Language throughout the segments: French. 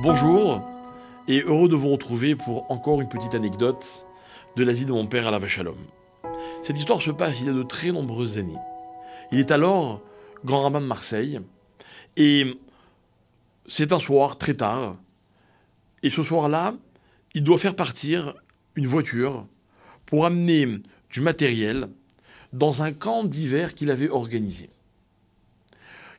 Bonjour, et heureux de vous retrouver pour encore une petite anecdote de la vie de mon père à la vache à l'homme. Cette histoire se passe il y a de très nombreuses années. Il est alors grand rabbin de Marseille, et c'est un soir très tard, et ce soir-là, il doit faire partir une voiture pour amener du matériel dans un camp d'hiver qu'il avait organisé.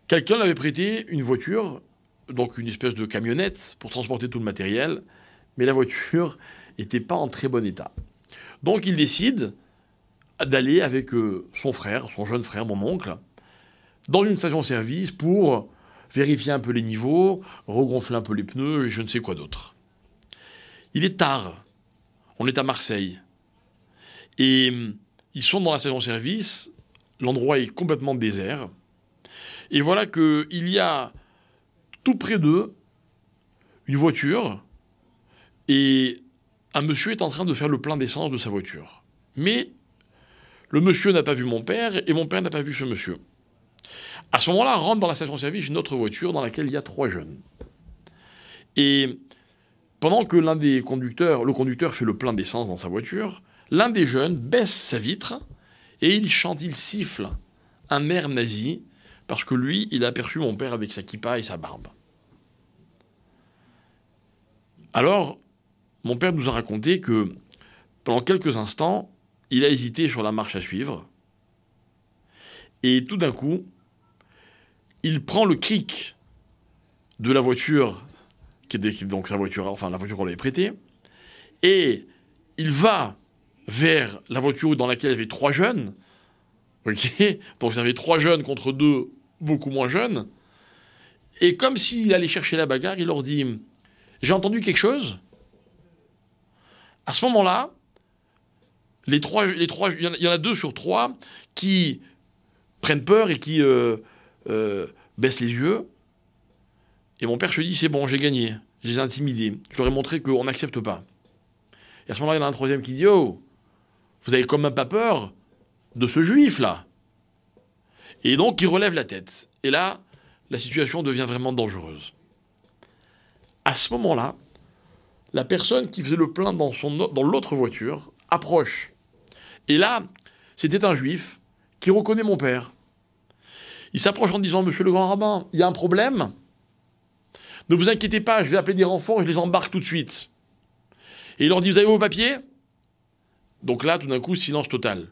Quelqu'un lui avait prêté une voiture, donc une espèce de camionnette pour transporter tout le matériel, mais la voiture n'était pas en très bon état. Donc il décide d'aller avec son frère, son jeune frère, mon oncle, dans une station-service pour vérifier un peu les niveaux, regonfler un peu les pneus et je ne sais quoi d'autre. Il est tard, on est à Marseille, et ils sont dans la station-service, l'endroit est complètement désert, et voilà qu'il y a tout près d'eux une voiture, et un monsieur est en train de faire le plein d'essence de sa voiture. Mais le monsieur n'a pas vu mon père, et mon père n'a pas vu ce monsieur. À ce moment-là, rentre dans la station-service une autre voiture dans laquelle il y a 3 jeunes. Et pendant que le conducteur fait le plein d'essence dans sa voiture, l'un des jeunes baisse sa vitre et il chante, il siffle un air nazi parce que lui, il a aperçu mon père avec sa kippa et sa barbe. Alors, mon père nous a raconté que pendant quelques instants, il a hésité sur la marche à suivre et tout d'un coup, il prend le cric de la voiture donc sa voiture, enfin la voiture qu'on lui avait prêtée, et il va vers la voiture dans laquelle il y avait 3 jeunes, ok, donc il y avait 3 jeunes contre 2 beaucoup moins jeunes, et comme s'il allait chercher la bagarre, il leur dit « J'ai entendu quelque chose ?» À ce moment-là, il y en a 2 sur 3 qui prennent peur et qui baissent les yeux. Et mon père se dit, c'est bon, j'ai gagné. Je les ai intimidés. Je leur ai montré qu'on n'accepte pas. Et à ce moment-là, il y en a un troisième qui dit, oh, vous avez quand même pas peur de ce juif-là. Et donc, il relève la tête. Et là, la situation devient vraiment dangereuse. À ce moment-là, la personne qui faisait le plein dans l'autre voiture approche. Et là, c'était un juif qui reconnaît mon père. Il s'approche en disant, monsieur le grand rabbin, il y a un problème ? Ne vous inquiétez pas, je vais appeler des renforts et je les embarque tout de suite. Et il leur dit, vous avez vos papiers ? Donc là, tout d'un coup, silence total.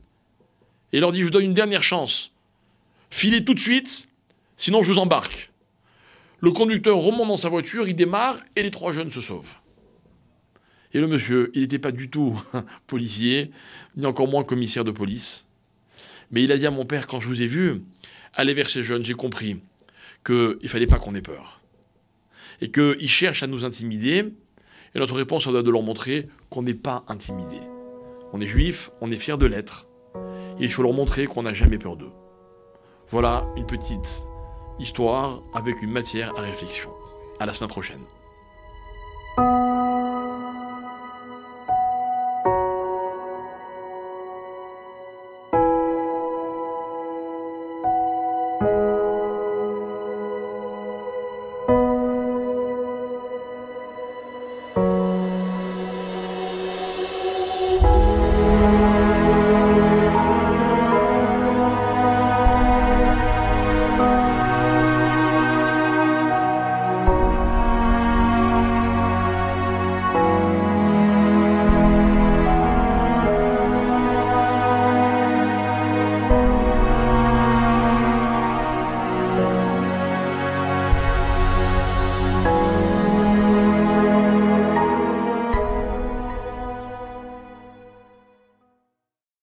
Et il leur dit, je vous donne une dernière chance. Filez tout de suite, sinon je vous embarque. Le conducteur remonte dans sa voiture, il démarre et les 3 jeunes se sauvent. Et le monsieur, il n'était pas du tout policier, ni encore moins commissaire de police. Mais il a dit à mon père, quand je vous ai vu aller vers ces jeunes, j'ai compris qu'il ne fallait pas qu'on ait peur. Et qu'ils cherchent à nous intimider, et notre réponse, ça doit de leur montrer qu'on n'est pas intimidé. On est juif, on est fier de l'être, et il faut leur montrer qu'on n'a jamais peur d'eux. Voilà une petite histoire avec une matière à réflexion. À la semaine prochaine.